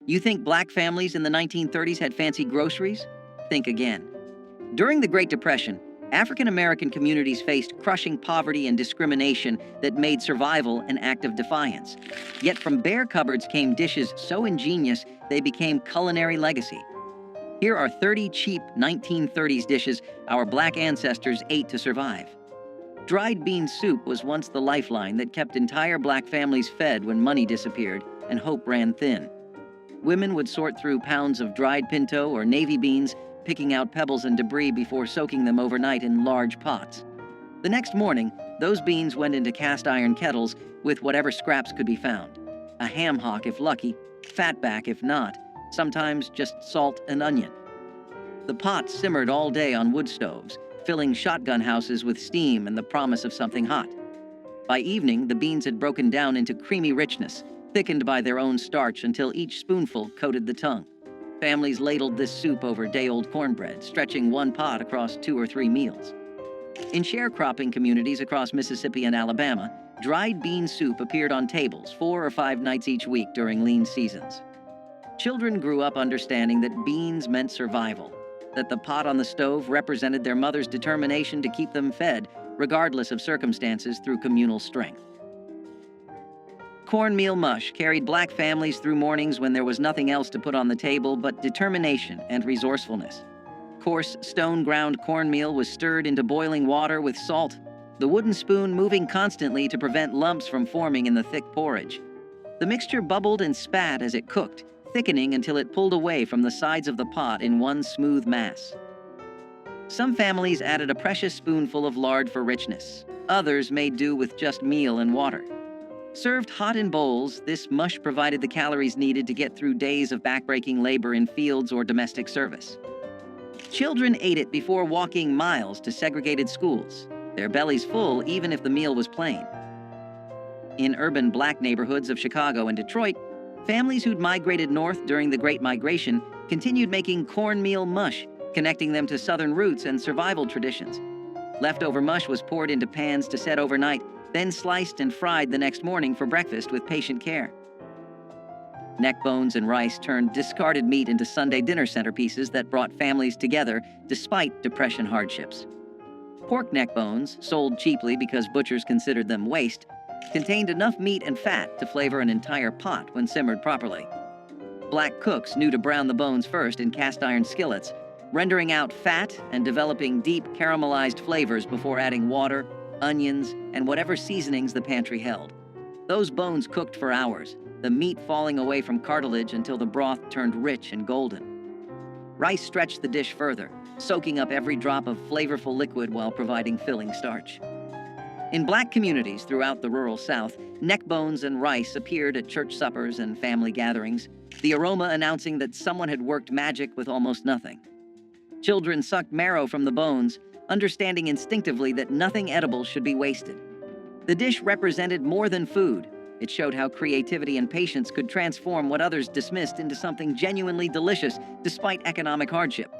You think black families in the 1930s had fancy groceries? Think again. During the Great Depression, African American communities faced crushing poverty and discrimination that made survival an act of defiance. Yet from bare cupboards came dishes so ingenious they became culinary legacy. Here are 30 cheap 1930s dishes our black ancestors ate to survive. Dried bean soup was once the lifeline that kept entire black families fed when money disappeared and hope ran thin. Women would sort through pounds of dried pinto or navy beans, picking out pebbles and debris before soaking them overnight in large pots. The next morning, those beans went into cast iron kettles with whatever scraps could be found. A ham hock if lucky, fatback if not, sometimes just salt and onion. The pots simmered all day on wood stoves, filling shotgun houses with steam and the promise of something hot. By evening, the beans had broken down into creamy richness, thickened by their own starch until each spoonful coated the tongue. Families ladled this soup over day-old cornbread, stretching one pot across 2 or 3 meals. In sharecropping communities across Mississippi and Alabama, dried bean soup appeared on tables 4 or 5 nights each week during lean seasons. Children grew up understanding that beans meant survival, that the pot on the stove represented their mother's determination to keep them fed, regardless of circumstances, through communal strength. Cornmeal mush carried black families through mornings when there was nothing else to put on the table but determination and resourcefulness. Coarse, stone-ground cornmeal was stirred into boiling water with salt, the wooden spoon moving constantly to prevent lumps from forming in the thick porridge. The mixture bubbled and spat as it cooked, thickening until it pulled away from the sides of the pot in one smooth mass. Some families added a precious spoonful of lard for richness. Others made do with just meal and water. Served hot in bowls, this mush provided the calories needed to get through days of backbreaking labor in fields or domestic service. Children ate it before walking miles to segregated schools, their bellies full even if the meal was plain. In urban black neighborhoods of Chicago and Detroit, families who'd migrated north during the Great Migration continued making cornmeal mush, connecting them to Southern roots and survival traditions. Leftover mush was poured into pans to set overnight, then sliced and fried the next morning for breakfast with patient care. Neck bones and rice turned discarded meat into Sunday dinner centerpieces that brought families together despite Depression hardships. Pork neck bones, sold cheaply because butchers considered them waste, contained enough meat and fat to flavor an entire pot when simmered properly. Black cooks knew to brown the bones first in cast iron skillets, rendering out fat and developing deep caramelized flavors before adding water, onions, and whatever seasonings the pantry held. Those bones cooked for hours, the meat falling away from cartilage until the broth turned rich and golden. Rice stretched the dish further, soaking up every drop of flavorful liquid while providing filling starch. In black communities throughout the rural South, neck bones and rice appeared at church suppers and family gatherings, the aroma announcing that someone had worked magic with almost nothing. Children sucked marrow from the bones, understanding instinctively that nothing edible should be wasted. The dish represented more than food. It showed how creativity and patience could transform what others dismissed into something genuinely delicious despite economic hardship.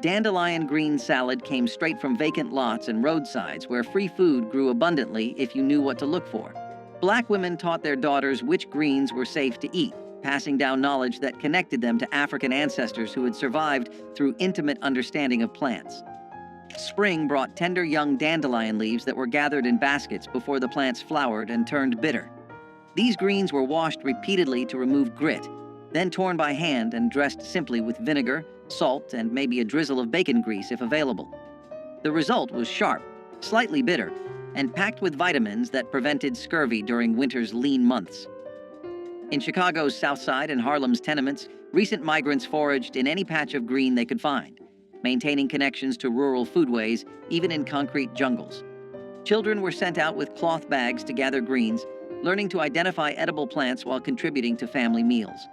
Dandelion green salad came straight from vacant lots and roadsides where free food grew abundantly if you knew what to look for. Black women taught their daughters which greens were safe to eat, passing down knowledge that connected them to African ancestors who had survived through intimate understanding of plants. Spring brought tender young dandelion leaves that were gathered in baskets before the plants flowered and turned bitter. These greens were washed repeatedly to remove grit, then torn by hand and dressed simply with vinegar, salt, and maybe a drizzle of bacon grease if available. The result was sharp, slightly bitter, and packed with vitamins that prevented scurvy during winter's lean months. In Chicago's South Side and Harlem's tenements, recent migrants foraged in any patch of green they could find, maintaining connections to rural foodways even in concrete jungles. Children were sent out with cloth bags to gather greens, learning to identify edible plants while contributing to family meals.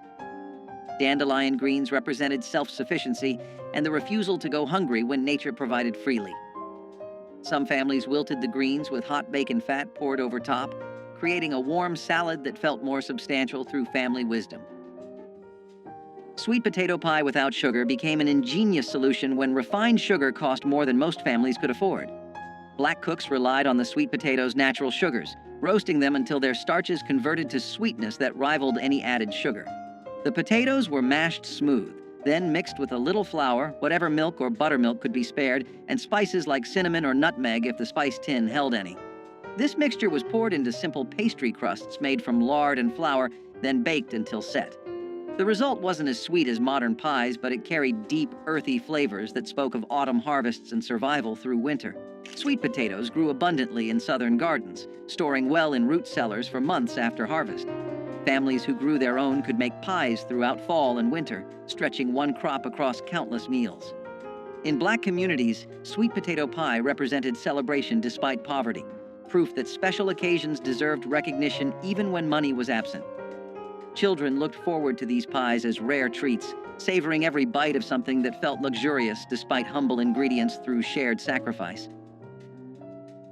Dandelion greens represented self-sufficiency and the refusal to go hungry when nature provided freely. Some families wilted the greens with hot bacon fat poured over top, creating a warm salad that felt more substantial through family wisdom. Sweet potato pie without sugar became an ingenious solution when refined sugar cost more than most families could afford. Black cooks relied on the sweet potato's natural sugars, roasting them until their starches converted to sweetness that rivaled any added sugar. The potatoes were mashed smooth, then mixed with a little flour, whatever milk or buttermilk could be spared, and spices like cinnamon or nutmeg if the spice tin held any. This mixture was poured into simple pastry crusts made from lard and flour, then baked until set. The result wasn't as sweet as modern pies, but it carried deep, earthy flavors that spoke of autumn harvests and survival through winter. Sweet potatoes grew abundantly in southern gardens, storing well in root cellars for months after harvest. Families who grew their own could make pies throughout fall and winter, stretching one crop across countless meals. In Black communities, sweet potato pie represented celebration despite poverty, proof that special occasions deserved recognition even when money was absent. Children looked forward to these pies as rare treats, savoring every bite of something that felt luxurious despite humble ingredients through shared sacrifice.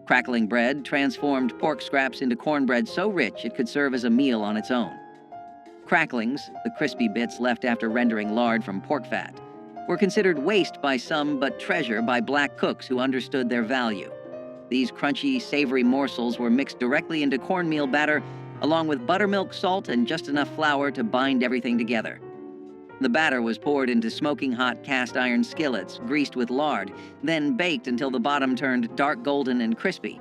Crackling bread transformed pork scraps into cornbread so rich it could serve as a meal on its own. Cracklings, the crispy bits left after rendering lard from pork fat, were considered waste by some but treasure by Black cooks who understood their value. These crunchy, savory morsels were mixed directly into cornmeal batter along with buttermilk, salt, and just enough flour to bind everything together. The batter was poured into smoking hot cast iron skillets, greased with lard, then baked until the bottom turned dark golden and crispy.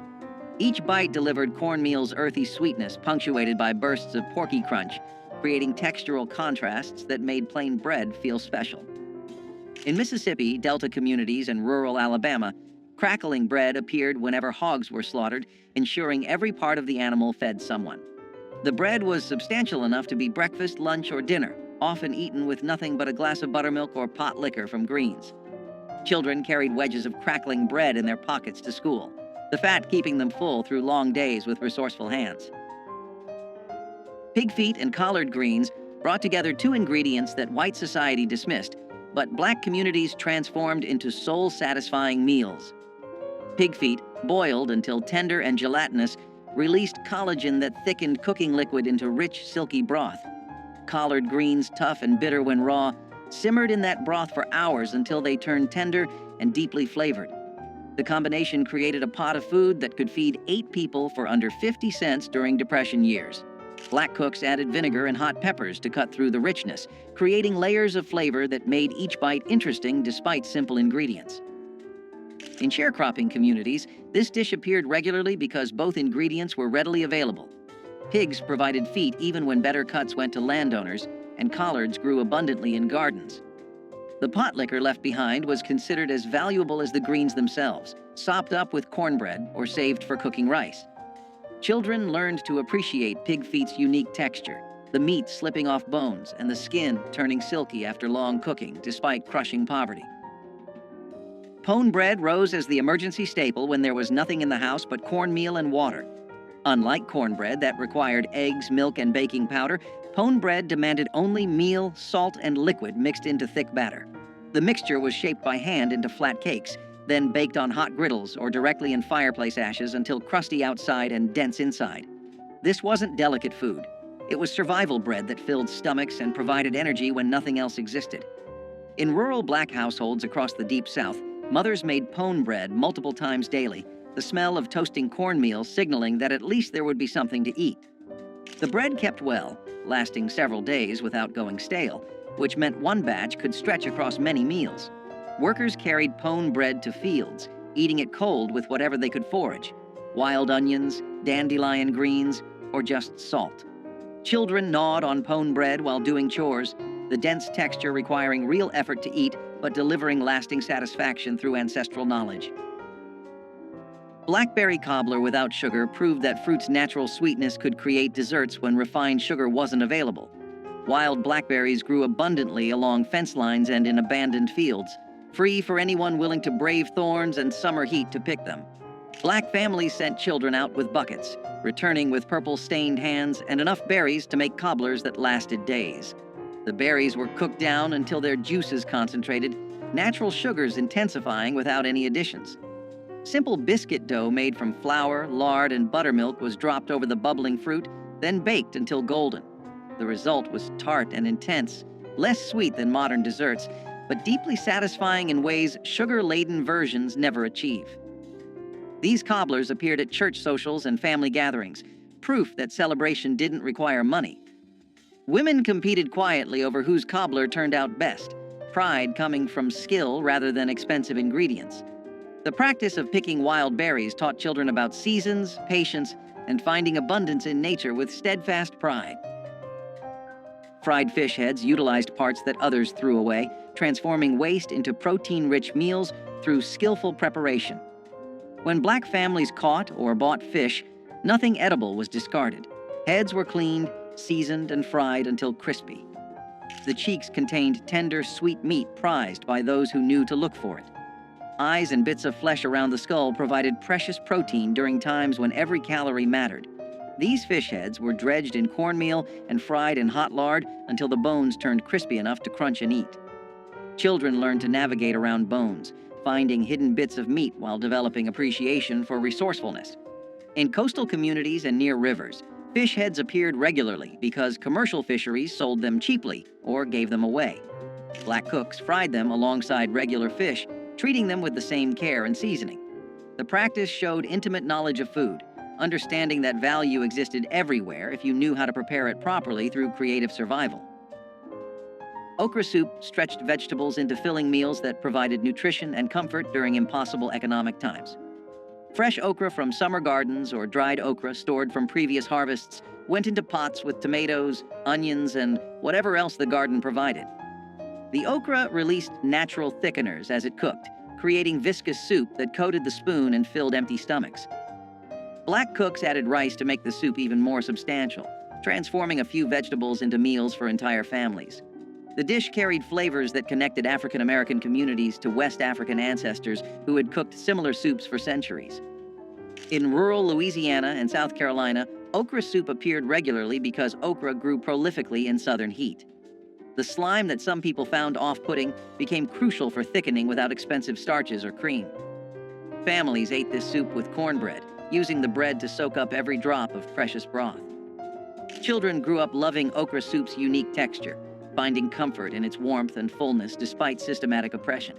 Each bite delivered cornmeal's earthy sweetness, punctuated by bursts of porky crunch, creating textural contrasts that made plain bread feel special. In Mississippi, Delta communities, and rural Alabama, crackling bread appeared whenever hogs were slaughtered, ensuring every part of the animal fed someone. The bread was substantial enough to be breakfast, lunch, or dinner, often eaten with nothing but a glass of buttermilk or pot liquor from Greens. Children carried wedges of crackling bread in their pockets to school, the fat keeping them full through long days with resourceful hands. Pig feet and collard greens brought together two ingredients that white society dismissed, but Black communities transformed into soul-satisfying meals. Pig feet, boiled until tender and gelatinous, released collagen that thickened cooking liquid into rich, silky broth. Collard greens, tough and bitter when raw, simmered in that broth for hours until they turned tender and deeply flavored. The combination created a pot of food that could feed 8 people for under 50 cents during Depression years. Black cooks added vinegar and hot peppers to cut through the richness, creating layers of flavor that made each bite interesting despite simple ingredients. In sharecropping communities, this dish appeared regularly because both ingredients were readily available. Pigs provided feet even when better cuts went to landowners, and collards grew abundantly in gardens. The pot liquor left behind was considered as valuable as the greens themselves, sopped up with cornbread or saved for cooking rice. Children learned to appreciate pig feet's unique texture, the meat slipping off bones and the skin turning silky after long cooking despite crushing poverty. Pone bread rose as the emergency staple when there was nothing in the house but cornmeal and water. Unlike cornbread that required eggs, milk, and baking powder, pone bread demanded only meal, salt, and liquid mixed into thick batter. The mixture was shaped by hand into flat cakes, then baked on hot griddles or directly in fireplace ashes until crusty outside and dense inside. This wasn't delicate food. It was survival bread that filled stomachs and provided energy when nothing else existed. In rural Black households across the Deep South, mothers made pone bread multiple times daily, the smell of toasting cornmeal signaling that at least there would be something to eat. The bread kept well, lasting several days without going stale, which meant one batch could stretch across many meals. Workers carried pone bread to fields, eating it cold with whatever they could forage: wild onions, dandelion greens, or just salt. Children gnawed on pone bread while doing chores, the dense texture requiring real effort to eat but delivering lasting satisfaction through ancestral knowledge. Blackberry cobbler without sugar proved that fruit's natural sweetness could create desserts when refined sugar wasn't available. Wild blackberries grew abundantly along fence lines and in abandoned fields, free for anyone willing to brave thorns and summer heat to pick them. Black families sent children out with buckets, returning with purple-stained hands and enough berries to make cobblers that lasted days. The berries were cooked down until their juices concentrated, natural sugars intensifying without any additions. Simple biscuit dough made from flour, lard, and buttermilk was dropped over the bubbling fruit, then baked until golden. The result was tart and intense, less sweet than modern desserts, but deeply satisfying in ways sugar-laden versions never achieve. These cobblers appeared at church socials and family gatherings, proof that celebration didn't require money. Women competed quietly over whose cobbler turned out best, pride coming from skill rather than expensive ingredients. The practice of picking wild berries taught children about seasons, patience, and finding abundance in nature with steadfast pride. Fried fish heads utilized parts that others threw away, transforming waste into protein-rich meals through skillful preparation. When black families caught or bought fish, nothing edible was discarded. Heads were cleaned, seasoned, and fried until crispy. The cheeks contained tender, sweet meat prized by those who knew to look for it. Eyes and bits of flesh around the skull provided precious protein during times when every calorie mattered. These fish heads were dredged in cornmeal and fried in hot lard until the bones turned crispy enough to crunch and eat. Children learned to navigate around bones, finding hidden bits of meat while developing appreciation for resourcefulness. In coastal communities and near rivers, fish heads appeared regularly because commercial fisheries sold them cheaply or gave them away. Black cooks fried them alongside regular fish, treating them with the same care and seasoning. The practice showed intimate knowledge of food, understanding that value existed everywhere if you knew how to prepare it properly through creative survival. Okra soup stretched vegetables into filling meals that provided nutrition and comfort during impossible economic times. Fresh okra from summer gardens or dried okra stored from previous harvests went into pots with tomatoes, onions, and whatever else the garden provided. The okra released natural thickeners as it cooked, creating viscous soup that coated the spoon and filled empty stomachs. Black cooks added rice to make the soup even more substantial, transforming a few vegetables into meals for entire families. The dish carried flavors that connected African American communities to West African ancestors who had cooked similar soups for centuries. In rural Louisiana and South Carolina, okra soup appeared regularly because okra grew prolifically in southern heat. The slime that some people found off-putting became crucial for thickening without expensive starches or cream. Families ate this soup with cornbread, using the bread to soak up every drop of precious broth. Children grew up loving okra soup's unique texture, finding comfort in its warmth and fullness despite systematic oppression.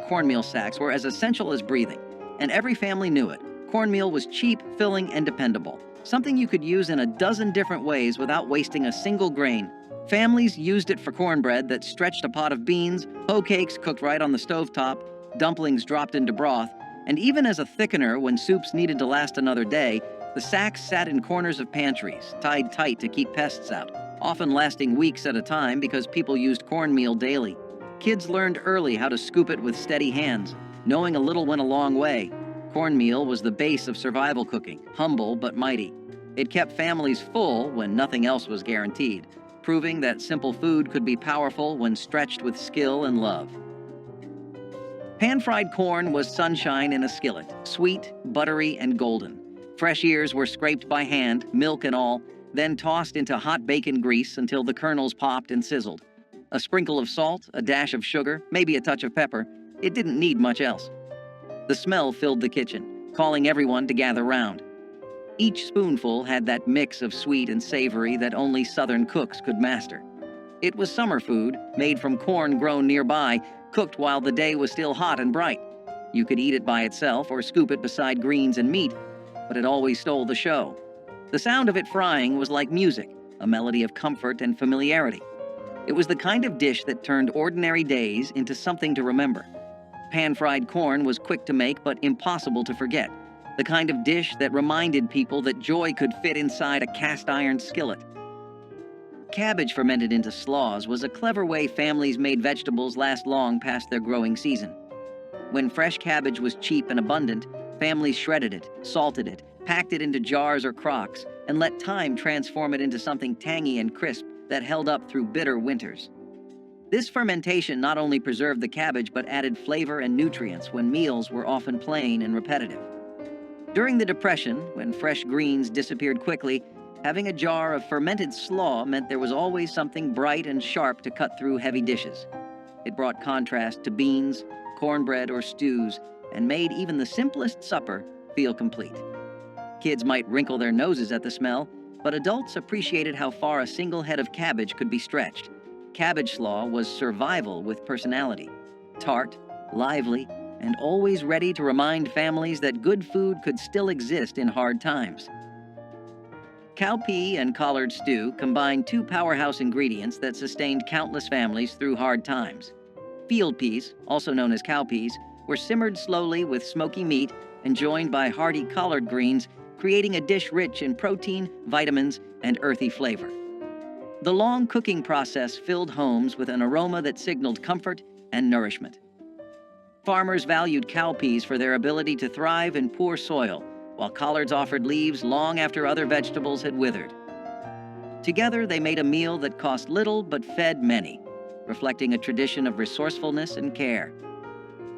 Cornmeal sacks were as essential as breathing, and every family knew it. Cornmeal was cheap, filling, and dependable, something you could use in a dozen different ways without wasting a single grain. Families used it for cornbread that stretched a pot of beans, hoe cakes cooked right on the stovetop, dumplings dropped into broth, and even as a thickener when soups needed to last another day, the sacks sat in corners of pantries, tied tight to keep pests out, often lasting weeks at a time because people used cornmeal daily. Kids learned early how to scoop it with steady hands. Knowing a little went a long way. Cornmeal was the base of survival cooking, humble but mighty. It kept families full when nothing else was guaranteed, proving that simple food could be powerful when stretched with skill and love. Pan-fried corn was sunshine in a skillet, sweet, buttery, and golden. Fresh ears were scraped by hand, milk and all, then tossed into hot bacon grease until the kernels popped and sizzled. A sprinkle of salt, a dash of sugar, maybe a touch of pepper. It didn't need much else. The smell filled the kitchen, calling everyone to gather round. Each spoonful had that mix of sweet and savory that only Southern cooks could master. It was summer food, made from corn grown nearby, cooked while the day was still hot and bright. You could eat it by itself or scoop it beside greens and meat, but it always stole the show. The sound of it frying was like music, a melody of comfort and familiarity. It was the kind of dish that turned ordinary days into something to remember. Pan-fried corn was quick to make but impossible to forget, the kind of dish that reminded people that joy could fit inside a cast-iron skillet. Cabbage fermented into slaws was a clever way families made vegetables last long past their growing season. When fresh cabbage was cheap and abundant, families shredded it, salted it, packed it into jars or crocks, and let time transform it into something tangy and crisp that held up through bitter winters. This fermentation not only preserved the cabbage but added flavor and nutrients when meals were often plain and repetitive. During the Depression, when fresh greens disappeared quickly, having a jar of fermented slaw meant there was always something bright and sharp to cut through heavy dishes. It brought contrast to beans, cornbread, or stews, and made even the simplest supper feel complete. Kids might wrinkle their noses at the smell, but adults appreciated how far a single head of cabbage could be stretched. Cabbage slaw was survival with personality, tart, lively, and always ready to remind families that good food could still exist in hard times. Cowpea and collard stew combined two powerhouse ingredients that sustained countless families through hard times. Field peas, also known as cowpeas, were simmered slowly with smoky meat and joined by hearty collard greens, creating a dish rich in protein, vitamins, and earthy flavor. The long cooking process filled homes with an aroma that signaled comfort and nourishment. Farmers valued cowpeas for their ability to thrive in poor soil, while collards offered leaves long after other vegetables had withered. Together, they made a meal that cost little but fed many, reflecting a tradition of resourcefulness and care.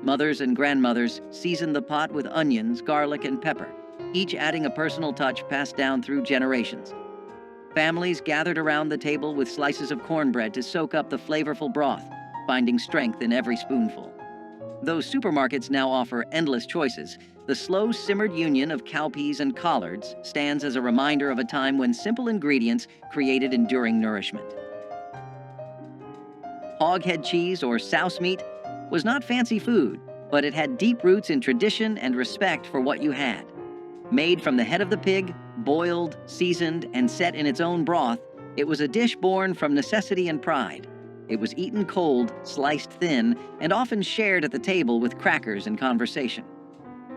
Mothers and grandmothers seasoned the pot with onions, garlic, and pepper, each adding a personal touch passed down through generations. Families gathered around the table with slices of cornbread to soak up the flavorful broth, finding strength in every spoonful. Though supermarkets now offer endless choices, the slow simmered union of cowpeas and collards stands as a reminder of a time when simple ingredients created enduring nourishment. Hoghead cheese, or souse meat, was not fancy food, but it had deep roots in tradition and respect for what you had. Made from the head of the pig, boiled, seasoned, and set in its own broth, it was a dish born from necessity and pride. It was eaten cold, sliced thin, and often shared at the table with crackers and conversation.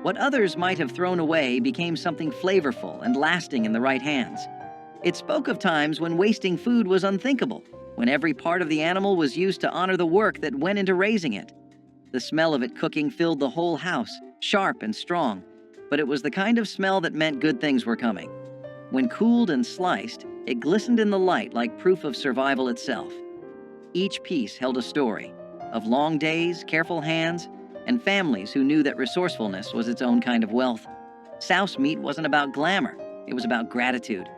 What others might have thrown away became something flavorful and lasting in the right hands. It spoke of times when wasting food was unthinkable, when every part of the animal was used to honor the work that went into raising it. The smell of it cooking filled the whole house, sharp and strong, but it was the kind of smell that meant good things were coming. When cooled and sliced, it glistened in the light like proof of survival itself. Each piece held a story of long days, careful hands, and families who knew that resourcefulness was its own kind of wealth. Souse meat wasn't about glamour, it was about gratitude.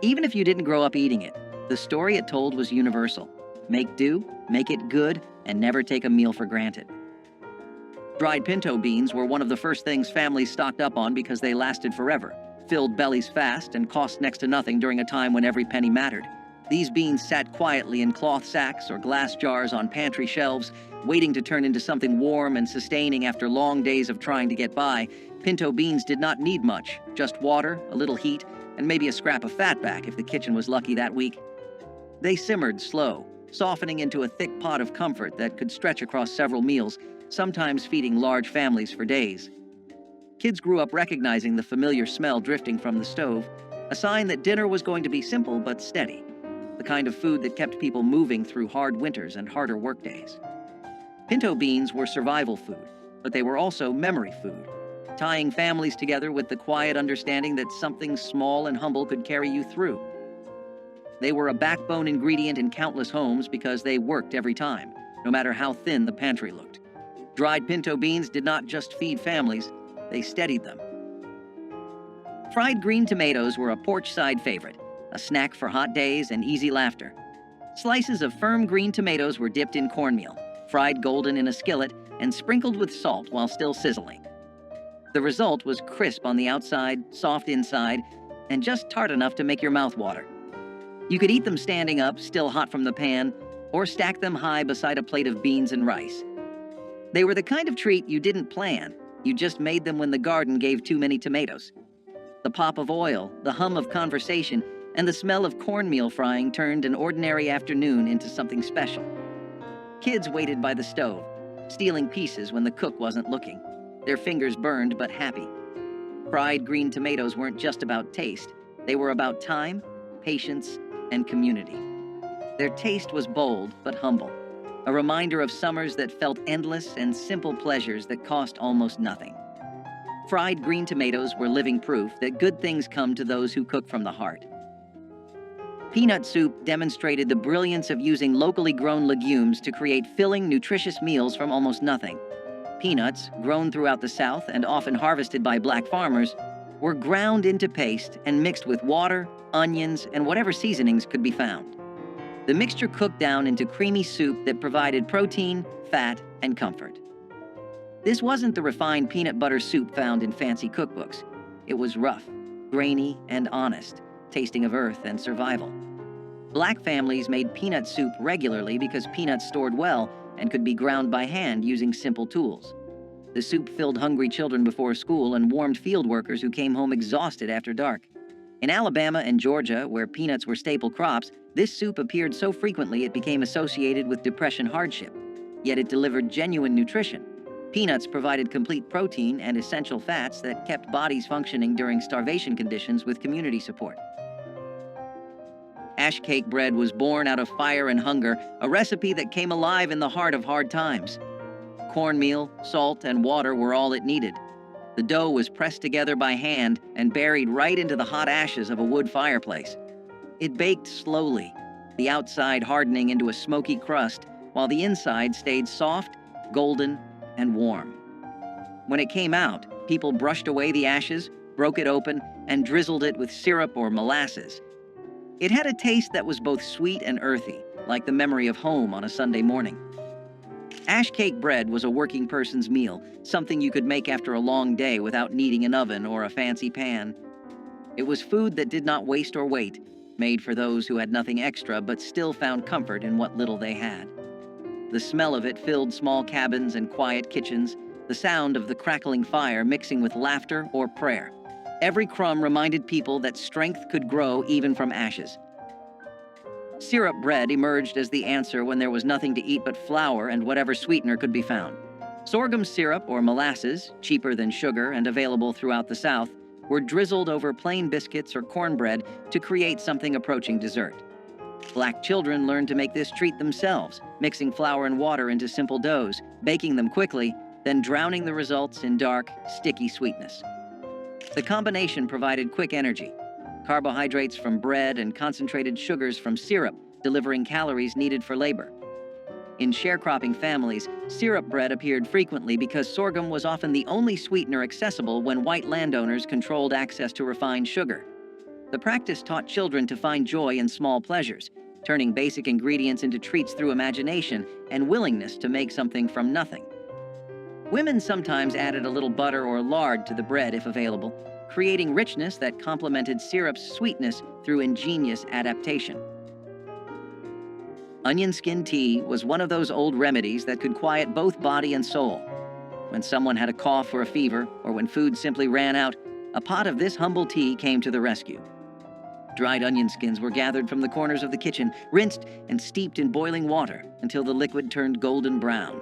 Even if you didn't grow up eating it, the story it told was universal. Make do, make it good, and never take a meal for granted. Dried pinto beans were one of the first things families stocked up on because they lasted forever, filled bellies fast, and cost next to nothing during a time when every penny mattered. These beans sat quietly in cloth sacks or glass jars on pantry shelves, waiting to turn into something warm and sustaining after long days of trying to get by. Pinto beans did not need much, just water, a little heat, and maybe a scrap of fatback if the kitchen was lucky that week. They simmered slow, softening into a thick pot of comfort that could stretch across several meals, sometimes feeding large families for days. Kids grew up recognizing the familiar smell drifting from the stove, a sign that dinner was going to be simple but steady, the kind of food that kept people moving through hard winters and harder workdays. Pinto beans were survival food, but they were also memory food, tying families together with the quiet understanding that something small and humble could carry you through. They were a backbone ingredient in countless homes because they worked every time, no matter how thin the pantry looked. Dried pinto beans did not just feed families, they steadied them. Fried green tomatoes were a porch-side favorite, a snack for hot days and easy laughter. Slices of firm green tomatoes were dipped in cornmeal, fried golden in a skillet, and sprinkled with salt while still sizzling. The result was crisp on the outside, soft inside, and just tart enough to make your mouth water. You could eat them standing up, still hot from the pan, or stack them high beside a plate of beans and rice. They were the kind of treat you didn't plan, you just made them when the garden gave too many tomatoes. The pop of oil, the hum of conversation, and the smell of cornmeal frying turned an ordinary afternoon into something special. Kids waited by the stove, stealing pieces when the cook wasn't looking, their fingers burned but happy. Fried green tomatoes weren't just about taste, they were about time, patience, and community. Their taste was bold but humble, a reminder of summers that felt endless and simple pleasures that cost almost nothing. Fried green tomatoes were living proof that good things come to those who cook from the heart. Peanut soup demonstrated the brilliance of using locally grown legumes to create filling, nutritious meals from almost nothing. Peanuts, grown throughout the South and often harvested by black farmers, were ground into paste and mixed with water, onions, and whatever seasonings could be found. The mixture cooked down into creamy soup that provided protein, fat, and comfort. This wasn't the refined peanut butter soup found in fancy cookbooks. It was rough, grainy, and honest, tasting of earth and survival. Black families made peanut soup regularly because peanuts stored well and could be ground by hand using simple tools. The soup filled hungry children before school and warmed field workers who came home exhausted after dark. In Alabama and Georgia, where peanuts were staple crops, this soup appeared so frequently it became associated with depression hardship. Yet it delivered genuine nutrition. Peanuts provided complete protein and essential fats that kept bodies functioning during starvation conditions with community support. Ash cake bread was born out of fire and hunger, a recipe that came alive in the heart of hard times. Cornmeal, salt, and water were all it needed. The dough was pressed together by hand and buried right into the hot ashes of a wood fireplace. It baked slowly, the outside hardening into a smoky crust, while the inside stayed soft, golden, and warm. When it came out, people brushed away the ashes, broke it open, and drizzled it with syrup or molasses. It had a taste that was both sweet and earthy, like the memory of home on a Sunday morning. Ash cake bread was a working person's meal, something you could make after a long day without needing an oven or a fancy pan. It was food that did not waste or wait, made for those who had nothing extra but still found comfort in what little they had. The smell of it filled small cabins and quiet kitchens, the sound of the crackling fire mixing with laughter or prayer. Every crumb reminded people that strength could grow even from ashes. Syrup bread emerged as the answer when there was nothing to eat but flour and whatever sweetener could be found. Sorghum syrup or molasses, cheaper than sugar and available throughout the South, were drizzled over plain biscuits or cornbread to create something approaching dessert. Black children learned to make this treat themselves, mixing flour and water into simple doughs, baking them quickly, then drowning the results in dark, sticky sweetness. The combination provided quick energy, carbohydrates from bread and concentrated sugars from syrup, delivering calories needed for labor. In sharecropping families, syrup bread appeared frequently because sorghum was often the only sweetener accessible when white landowners controlled access to refined sugar. The practice taught children to find joy in small pleasures, turning basic ingredients into treats through imagination and willingness to make something from nothing. Women sometimes added a little butter or lard to the bread if available, creating richness that complemented syrup's sweetness through ingenious adaptation. Onion skin tea was one of those old remedies that could quiet both body and soul. When someone had a cough or a fever, or when food simply ran out, a pot of this humble tea came to the rescue. Dried onion skins were gathered from the corners of the kitchen, rinsed and steeped in boiling water until the liquid turned golden brown.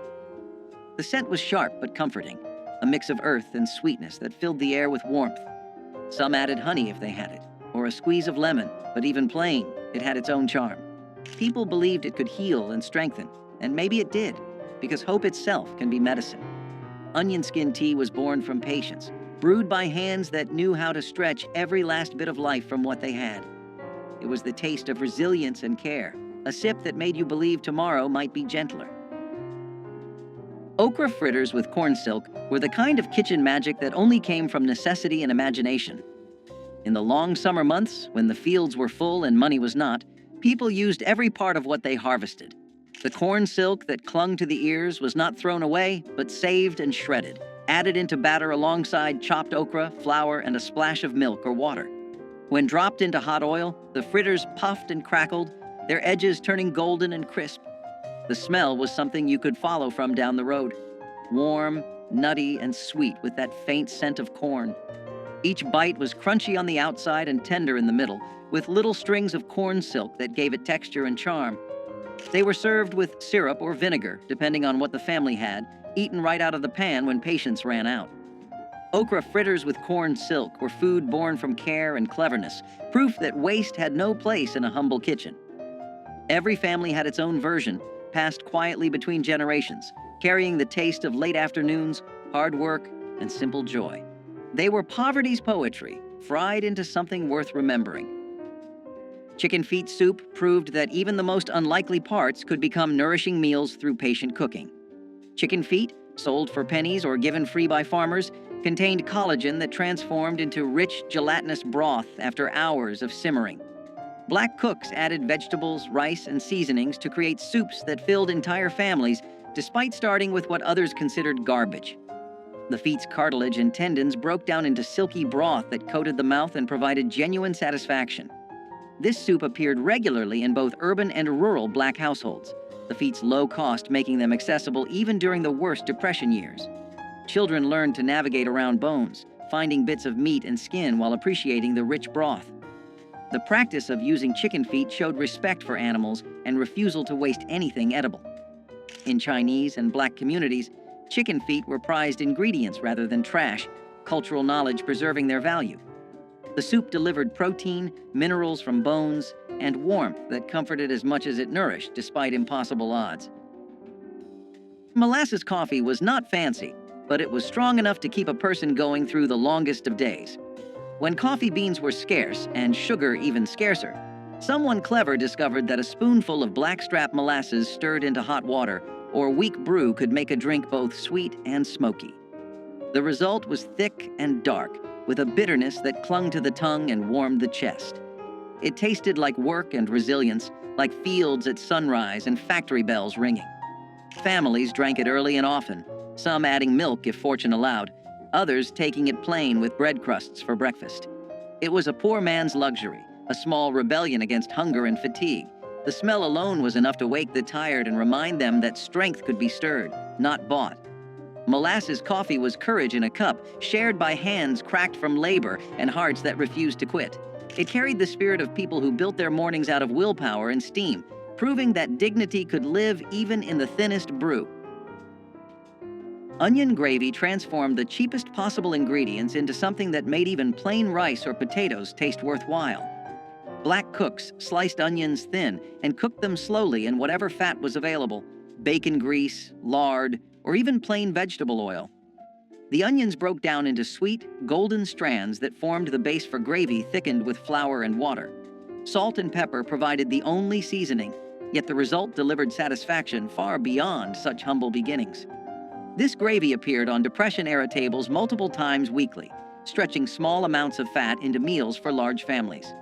The scent was sharp but comforting, a mix of earth and sweetness that filled the air with warmth. Some added honey if they had it, or a squeeze of lemon, but even plain, it had its own charm. People believed it could heal and strengthen, and maybe it did, because hope itself can be medicine. Onion skin tea was born from patience, brewed by hands that knew how to stretch every last bit of life from what they had. It was the taste of resilience and care, a sip that made you believe tomorrow might be gentler. Okra fritters with corn silk were the kind of kitchen magic that only came from necessity and imagination. In the long summer months, when the fields were full and money was not, people used every part of what they harvested. The corn silk that clung to the ears was not thrown away, but saved and shredded, added into batter alongside chopped okra, flour, and a splash of milk or water. When dropped into hot oil, the fritters puffed and crackled, their edges turning golden and crisp. The smell was something you could follow from down the road. Warm, nutty, and sweet with that faint scent of corn. Each bite was crunchy on the outside and tender in the middle, with little strings of corn silk that gave it texture and charm. They were served with syrup or vinegar, depending on what the family had, eaten right out of the pan when patience ran out. Okra fritters with corn silk were food born from care and cleverness, proof that waste had no place in a humble kitchen. Every family had its own version, passed quietly between generations, carrying the taste of late afternoons, hard work, and simple joy. They were poverty's poetry, fried into something worth remembering. Chicken feet soup proved that even the most unlikely parts could become nourishing meals through patient cooking. Chicken feet, sold for pennies or given free by farmers, contained collagen that transformed into rich, gelatinous broth after hours of simmering. Black cooks added vegetables, rice, and seasonings to create soups that filled entire families, despite starting with what others considered garbage. The feet's cartilage and tendons broke down into silky broth that coated the mouth and provided genuine satisfaction. This soup appeared regularly in both urban and rural Black households, the feet's low cost making them accessible even during the worst Depression years. Children learned to navigate around bones, finding bits of meat and skin while appreciating the rich broth. The practice of using chicken feet showed respect for animals and refusal to waste anything edible. In Chinese and Black communities, chicken feet were prized ingredients rather than trash, cultural knowledge preserving their value. The soup delivered protein, minerals from bones, and warmth that comforted as much as it nourished despite impossible odds. Molasses coffee was not fancy, but it was strong enough to keep a person going through the longest of days. When coffee beans were scarce and sugar even scarcer, someone clever discovered that a spoonful of blackstrap molasses stirred into hot water or weak brew could make a drink both sweet and smoky. The result was thick and dark, with a bitterness that clung to the tongue and warmed the chest. It tasted like work and resilience, like fields at sunrise and factory bells ringing. Families drank it early and often, some adding milk if fortune allowed, others taking it plain with bread crusts for breakfast. It was a poor man's luxury, a small rebellion against hunger and fatigue. The smell alone was enough to wake the tired and remind them that strength could be stirred, not bought. Molasses coffee was courage in a cup, shared by hands cracked from labor and hearts that refused to quit. It carried the spirit of people who built their mornings out of willpower and steam, proving that dignity could live even in the thinnest brew. Onion gravy transformed the cheapest possible ingredients into something that made even plain rice or potatoes taste worthwhile. Black cooks sliced onions thin and cooked them slowly in whatever fat was available: bacon grease, lard, or even plain vegetable oil. The onions broke down into sweet, golden strands that formed the base for gravy thickened with flour and water. Salt and pepper provided the only seasoning, yet the result delivered satisfaction far beyond such humble beginnings. This gravy appeared on Depression-era tables multiple times weekly, stretching small amounts of fat into meals for large families.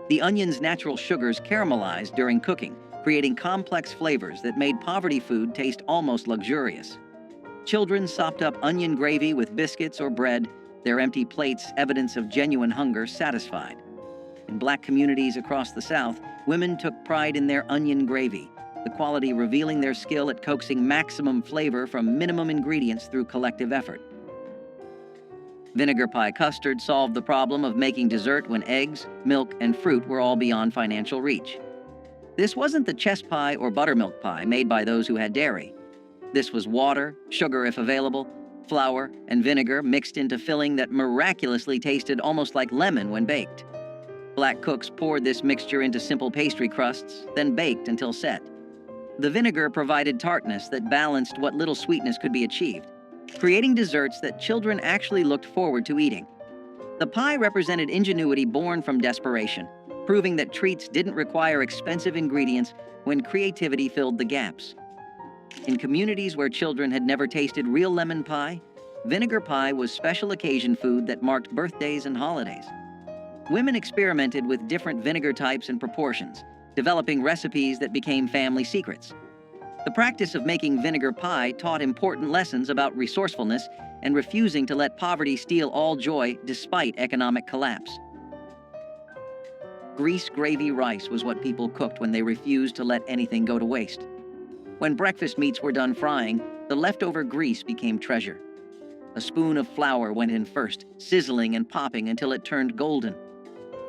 The onion's natural sugars caramelized during cooking, creating complex flavors that made poverty food taste almost luxurious. Children sopped up onion gravy with biscuits or bread, their empty plates evidence of genuine hunger satisfied. In Black communities across the South, women took pride in their onion gravy, the quality revealing their skill at coaxing maximum flavor from minimum ingredients through collective effort. Vinegar pie custard solved the problem of making dessert when eggs, milk, and fruit were all beyond financial reach. This wasn't the chess pie or buttermilk pie made by those who had dairy. This was water, sugar if available, flour, and vinegar mixed into filling that miraculously tasted almost like lemon when baked. Black cooks poured this mixture into simple pastry crusts, then baked until set. The vinegar provided tartness that balanced what little sweetness could be achieved, creating desserts that children actually looked forward to eating. The pie represented ingenuity born from desperation, proving that treats didn't require expensive ingredients when creativity filled the gaps. In communities where children had never tasted real lemon pie, vinegar pie was special occasion food that marked birthdays and holidays. Women experimented with different vinegar types and proportions, developing recipes that became family secrets. The practice of making vinegar pie taught important lessons about resourcefulness and refusing to let poverty steal all joy despite economic collapse. Grease gravy rice was what people cooked when they refused to let anything go to waste. When breakfast meats were done frying, the leftover grease became treasure. A spoon of flour went in first, sizzling and popping until it turned golden.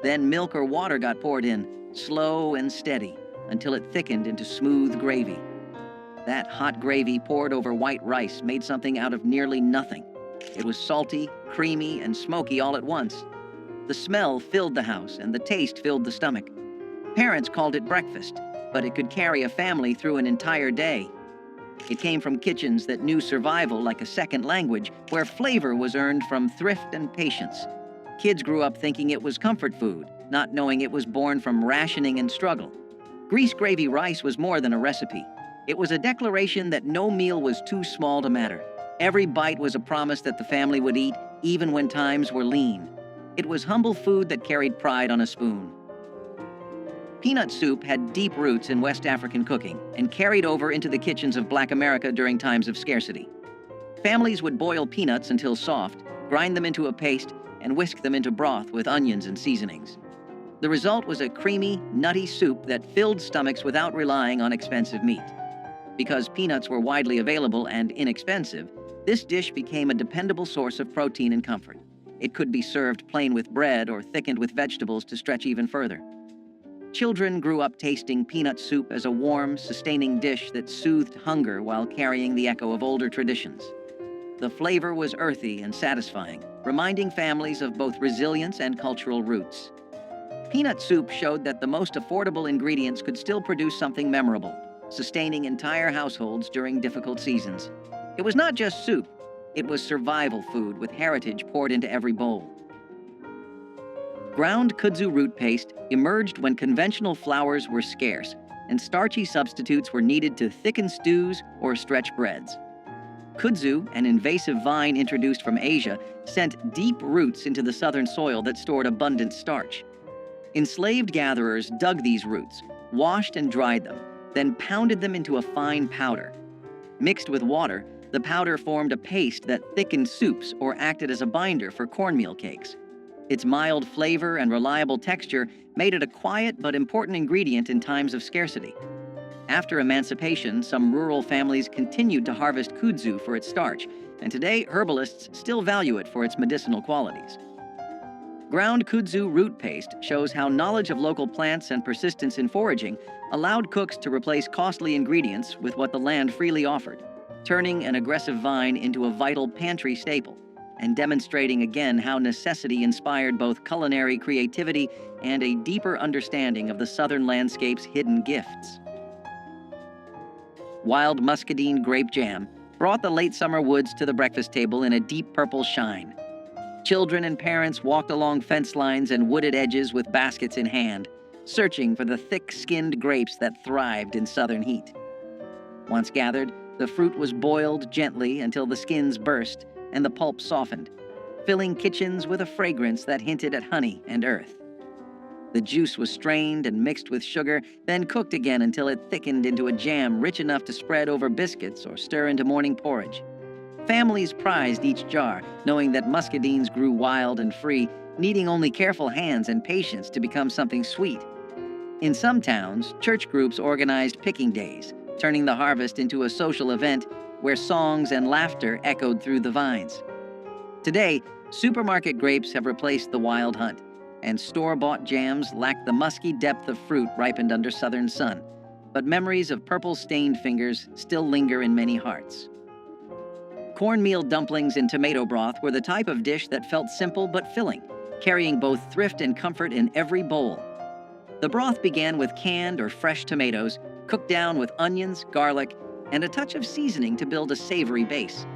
Then milk or water got poured in, slow and steady, until it thickened into smooth gravy. That hot gravy poured over white rice made something out of nearly nothing. It was salty, creamy, and smoky all at once. The smell filled the house, and the taste filled the stomach. Parents called it breakfast, but it could carry a family through an entire day. It came from kitchens that knew survival like a second language, where flavor was earned from thrift and patience. Kids grew up thinking it was comfort food, not knowing it was born from rationing and struggle. Grease gravy rice was more than a recipe. It was a declaration that no meal was too small to matter. Every bite was a promise that the family would eat, even when times were lean. It was humble food that carried pride on a spoon. Peanut soup had deep roots in West African cooking and carried over into the kitchens of Black America during times of scarcity. Families would boil peanuts until soft, grind them into a paste, and whisk them into broth with onions and seasonings. The result was a creamy, nutty soup that filled stomachs without relying on expensive meat. Because peanuts were widely available and inexpensive, this dish became a dependable source of protein and comfort. It could be served plain with bread or thickened with vegetables to stretch even further. Children grew up tasting peanut soup as a warm, sustaining dish that soothed hunger while carrying the echo of older traditions. The flavor was earthy and satisfying, reminding families of both resilience and cultural roots. Peanut soup showed that the most affordable ingredients could still produce something memorable, sustaining entire households during difficult seasons. It was not just soup, it was survival food with heritage poured into every bowl. Ground kudzu root paste emerged when conventional flours were scarce and starchy substitutes were needed to thicken stews or stretch breads. Kudzu, an invasive vine introduced from Asia, sent deep roots into the southern soil that stored abundant starch. Enslaved gatherers dug these roots, washed and dried them, then pounded them into a fine powder. Mixed with water, the powder formed a paste that thickened soups or acted as a binder for cornmeal cakes. Its mild flavor and reliable texture made it a quiet but important ingredient in times of scarcity. After emancipation, some rural families continued to harvest kudzu for its starch, and today herbalists still value it for its medicinal qualities. Ground kudzu root paste shows how knowledge of local plants and persistence in foraging allowed cooks to replace costly ingredients with what the land freely offered, turning an aggressive vine into a vital pantry staple, and demonstrating again how necessity inspired both culinary creativity and a deeper understanding of the southern landscape's hidden gifts. Wild muscadine grape jam brought the late summer woods to the breakfast table in a deep purple shine. Children and parents walked along fence lines and wooded edges with baskets in hand, searching for the thick-skinned grapes that thrived in southern heat. Once gathered, the fruit was boiled gently until the skins burst and the pulp softened, filling kitchens with a fragrance that hinted at honey and earth. The juice was strained and mixed with sugar, then cooked again until it thickened into a jam rich enough to spread over biscuits or stir into morning porridge. Families prized each jar, knowing that muscadines grew wild and free, needing only careful hands and patience to become something sweet. In some towns, church groups organized picking days, turning the harvest into a social event where songs and laughter echoed through the vines. Today, supermarket grapes have replaced the wild hunt, and store-bought jams lack the musky depth of fruit ripened under southern sun. But memories of purple-stained fingers still linger in many hearts. Cornmeal dumplings in tomato broth were the type of dish that felt simple but filling, carrying both thrift and comfort in every bowl. The broth began with canned or fresh tomatoes, cooked down with onions, garlic, and a touch of seasoning to build a savory base.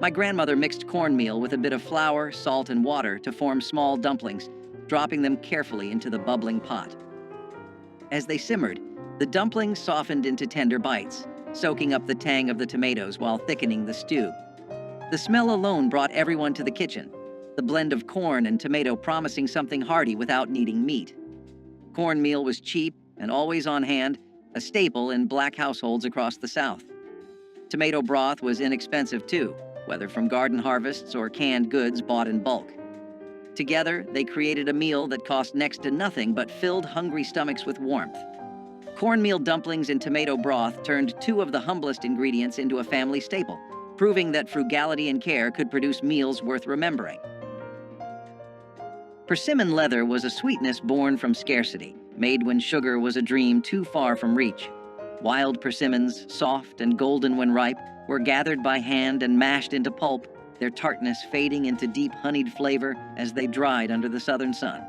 My grandmother mixed cornmeal with a bit of flour, salt, and water to form small dumplings, dropping them carefully into the bubbling pot. As they simmered, the dumplings softened into tender bites, soaking up the tang of the tomatoes while thickening the stew. The smell alone brought everyone to the kitchen, the blend of corn and tomato promising something hearty without needing meat. Cornmeal was cheap and always on hand, a staple in Black households across the South. Tomato broth was inexpensive too, whether from garden harvests or canned goods bought in bulk. Together, they created a meal that cost next to nothing but filled hungry stomachs with warmth. Cornmeal dumplings in tomato broth turned two of the humblest ingredients into a family staple, proving that frugality and care could produce meals worth remembering. Persimmon leather was a sweetness born from scarcity, made when sugar was a dream too far from reach. Wild persimmons, soft and golden when ripe, were gathered by hand and mashed into pulp, their tartness fading into deep honeyed flavor as they dried under the southern sun.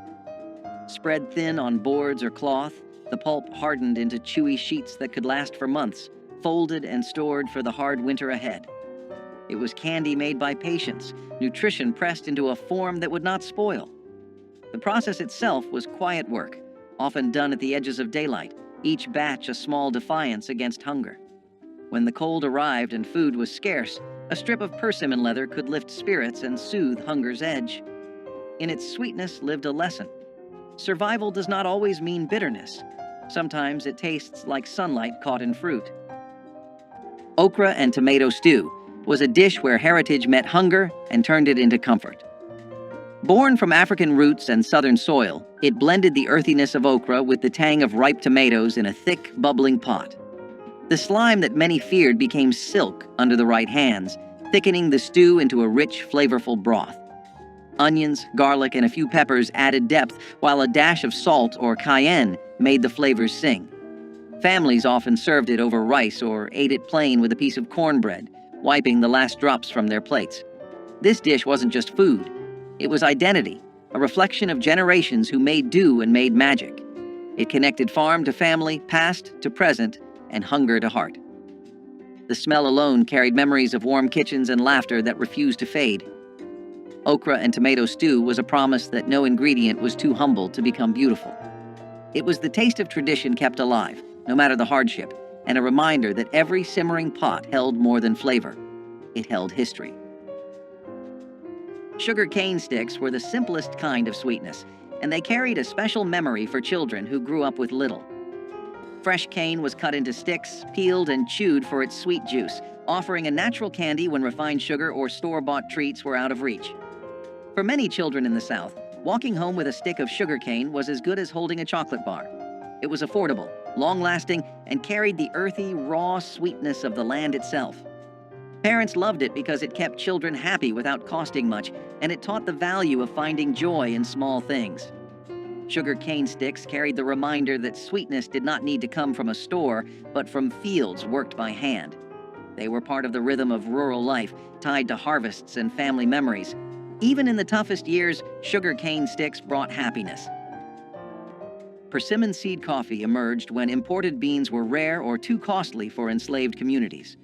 Spread thin on boards or cloth, the pulp hardened into chewy sheets that could last for months, folded and stored for the hard winter ahead. It was candy made by patience, nutrition pressed into a form that would not spoil. The process itself was quiet work, often done at the edges of daylight, each batch a small defiance against hunger. When the cold arrived and food was scarce, a strip of persimmon leather could lift spirits and soothe hunger's edge. In its sweetness lived a lesson. Survival does not always mean bitterness. Sometimes it tastes like sunlight caught in fruit. Okra and tomato stew was a dish where heritage met hunger and turned it into comfort. Born from African roots and southern soil, it blended the earthiness of okra with the tang of ripe tomatoes in a thick, bubbling pot. The slime that many feared became silk under the right hands, thickening the stew into a rich, flavorful broth. Onions, garlic, and a few peppers added depth, while a dash of salt or cayenne made the flavors sing. Families often served it over rice or ate it plain with a piece of cornbread, wiping the last drops from their plates. This dish wasn't just food. It was identity, a reflection of generations who made do and made magic. It connected farm to family, past to present, and hunger to heart. The smell alone carried memories of warm kitchens and laughter that refused to fade. Okra and tomato stew was a promise that no ingredient was too humble to become beautiful. It was the taste of tradition kept alive, no matter the hardship, and a reminder that every simmering pot held more than flavor. It held history. Sugar cane sticks were the simplest kind of sweetness, and they carried a special memory for children who grew up with little. Fresh cane was cut into sticks, peeled, and chewed for its sweet juice, offering a natural candy when refined sugar or store-bought treats were out of reach. For many children in the South, walking home with a stick of sugar cane was as good as holding a chocolate bar. It was affordable, long-lasting, and carried the earthy, raw sweetness of the land itself. Parents loved it because it kept children happy without costing much, and it taught the value of finding joy in small things. Sugar cane sticks carried the reminder that sweetness did not need to come from a store, but from fields worked by hand. They were part of the rhythm of rural life, tied to harvests and family memories. Even in the toughest years, sugar cane sticks brought happiness. Persimmon seed coffee emerged when imported beans were rare or too costly for enslaved communities.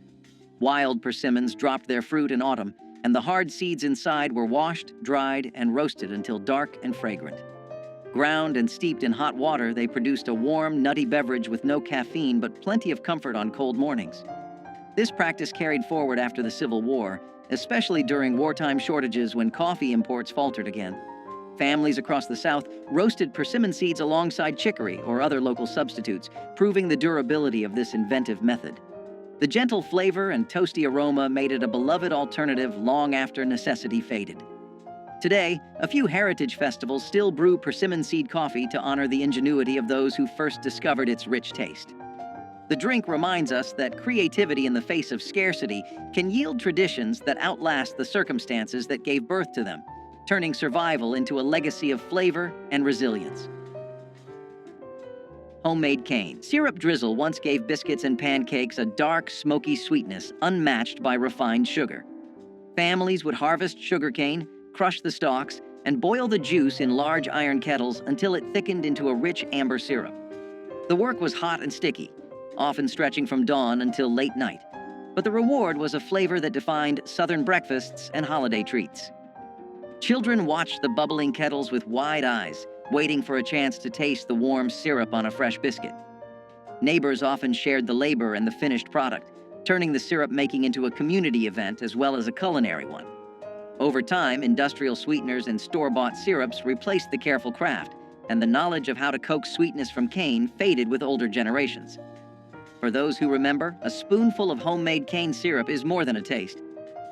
Wild persimmons dropped their fruit in autumn, and the hard seeds inside were washed, dried, and roasted until dark and fragrant. Ground and steeped in hot water, they produced a warm, nutty beverage with no caffeine but plenty of comfort on cold mornings. This practice carried forward after the Civil War, especially during wartime shortages when coffee imports faltered again. Families across the South roasted persimmon seeds alongside chicory or other local substitutes, proving the durability of this inventive method. The gentle flavor and toasty aroma made it a beloved alternative long after necessity faded. Today, a few heritage festivals still brew persimmon seed coffee to honor the ingenuity of those who first discovered its rich taste. The drink reminds us that creativity in the face of scarcity can yield traditions that outlast the circumstances that gave birth to them, turning survival into a legacy of flavor and resilience. Homemade cane. Syrup drizzle once gave biscuits and pancakes a dark, smoky sweetness unmatched by refined sugar. Families would harvest sugarcane, crush the stalks, and boil the juice in large iron kettles until it thickened into a rich amber syrup. The work was hot and sticky, often stretching from dawn until late night, but the reward was a flavor that defined Southern breakfasts and holiday treats. Children watched the bubbling kettles with wide eyes, waiting for a chance to taste the warm syrup on a fresh biscuit. Neighbors often shared the labor and the finished product, turning the syrup making into a community event as well as a culinary one. Over time, industrial sweeteners and store-bought syrups replaced the careful craft, and the knowledge of how to coax sweetness from cane faded with older generations. For those who remember, a spoonful of homemade cane syrup is more than a taste.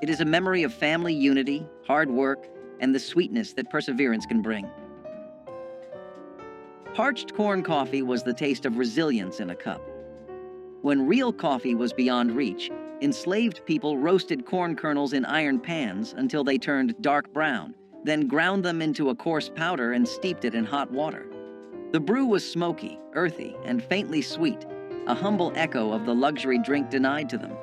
It is a memory of family unity, hard work, and the sweetness that perseverance can bring. Parched corn coffee was the taste of resilience in a cup. When real coffee was beyond reach, enslaved people roasted corn kernels in iron pans until they turned dark brown, then ground them into a coarse powder and steeped it in hot water. The brew was smoky, earthy, and faintly sweet, a humble echo of the luxury drink denied to them.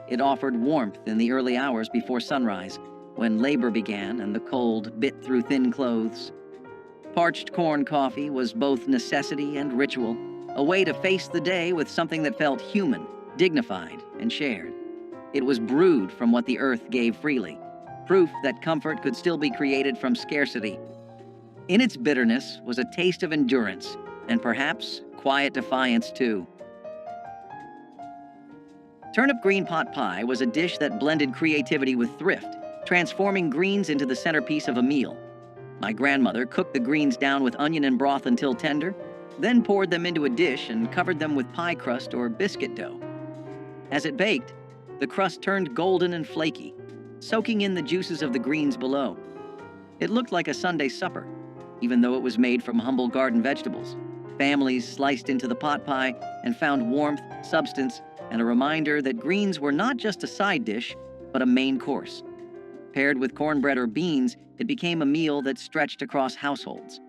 It offered warmth in the early hours before sunrise, when labor began and the cold bit through thin clothes. Parched corn coffee was both necessity and ritual, a way to face the day with something that felt human, dignified, and shared. It was brewed from what the earth gave freely, proof that comfort could still be created from scarcity. In its bitterness was a taste of endurance, and perhaps quiet defiance too. Turnip green pot pie was a dish that blended creativity with thrift, transforming greens into the centerpiece of a meal. My grandmother cooked the greens down with onion and broth until tender, then poured them into a dish and covered them with pie crust or biscuit dough. As it baked, the crust turned golden and flaky, soaking in the juices of the greens below. It looked like a Sunday supper, even though it was made from humble garden vegetables. Families sliced into the pot pie and found warmth, substance, and a reminder that greens were not just a side dish, but a main course. Paired with cornbread or beans, it became a meal that stretched across households.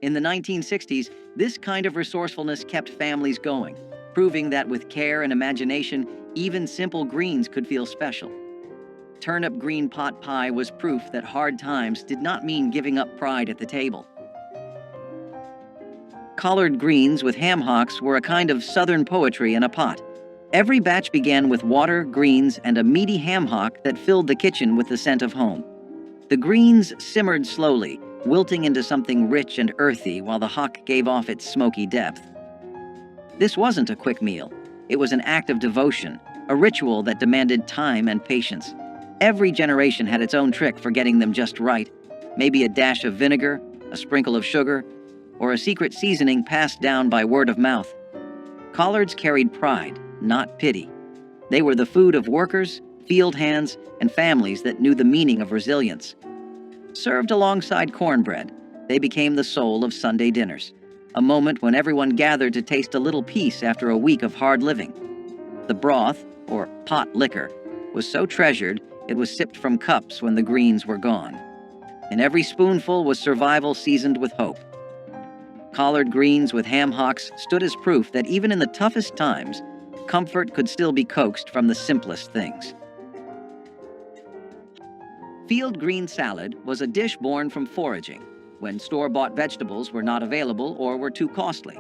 In the 1960s, this kind of resourcefulness kept families going, proving that with care and imagination, even simple greens could feel special. Turnip green pot pie was proof that hard times did not mean giving up pride at the table. Collard greens with ham hocks were a kind of southern poetry in a pot. Every batch began with water, greens, and a meaty ham hock that filled the kitchen with the scent of home. The greens simmered slowly, wilting into something rich and earthy while the hock gave off its smoky depth. This wasn't a quick meal. It was an act of devotion, a ritual that demanded time and patience. Every generation had its own trick for getting them just right. Maybe a dash of vinegar, a sprinkle of sugar, or a secret seasoning passed down by word of mouth. Collards carried pride, not pity. They were the food of workers, field hands, and families that knew the meaning of resilience. Served alongside cornbread, they became the soul of Sunday dinners, a moment when everyone gathered to taste a little peace after a week of hard living. The broth, or pot liquor, was so treasured it was sipped from cups when the greens were gone. And every spoonful was survival seasoned with hope. Collard greens with ham hocks stood as proof that even in the toughest times, comfort could still be coaxed from the simplest things. Field green salad was a dish born from foraging, when store-bought vegetables were not available or were too costly.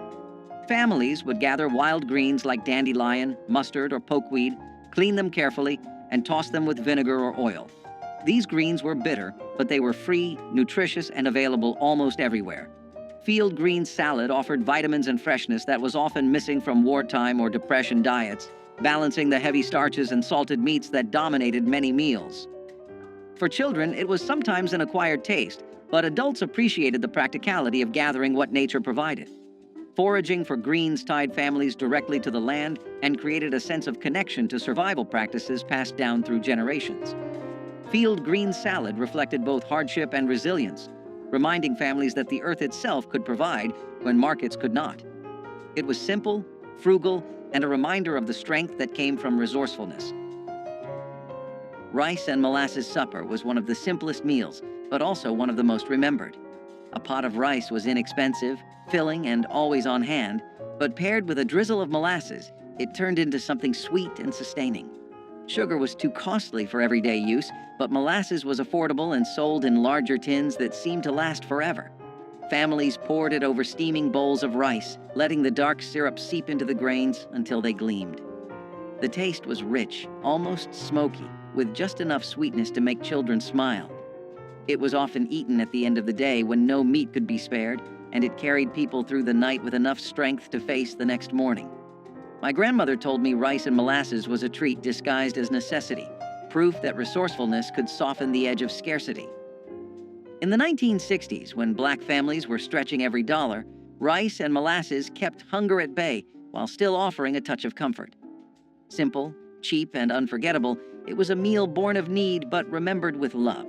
Families would gather wild greens like dandelion, mustard, or pokeweed, clean them carefully, and toss them with vinegar or oil. These greens were bitter, but they were free, nutritious, and available almost everywhere. Field green salad offered vitamins and freshness that was often missing from wartime or depression diets, balancing the heavy starches and salted meats that dominated many meals. For children, it was sometimes an acquired taste, but adults appreciated the practicality of gathering what nature provided. Foraging for greens tied families directly to the land and created a sense of connection to survival practices passed down through generations. Field green salad reflected both hardship and resilience, reminding families that the earth itself could provide when markets could not. It was simple, frugal, and a reminder of the strength that came from resourcefulness. Rice and molasses supper was one of the simplest meals, but also one of the most remembered. A pot of rice was inexpensive, filling, and always on hand, but paired with a drizzle of molasses, it turned into something sweet and sustaining. Sugar was too costly for everyday use, but molasses was affordable and sold in larger tins that seemed to last forever. Families poured it over steaming bowls of rice, letting the dark syrup seep into the grains until they gleamed. The taste was rich, almost smoky, with just enough sweetness to make children smile. It was often eaten at the end of the day when no meat could be spared, and it carried people through the night with enough strength to face the next morning. My grandmother told me rice and molasses was a treat disguised as necessity, proof that resourcefulness could soften the edge of scarcity. In the 1960s, when black families were stretching every dollar, rice and molasses kept hunger at bay while still offering a touch of comfort. Simple, cheap, and unforgettable, it was a meal born of need but remembered with love.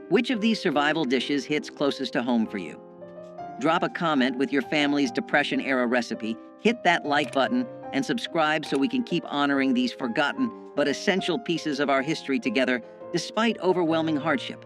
Which of these survival dishes hits closest to home for you? Drop a comment with your family's Depression-era recipe, hit that like button, and subscribe so we can keep honoring these forgotten but essential pieces of our history together despite overwhelming hardship.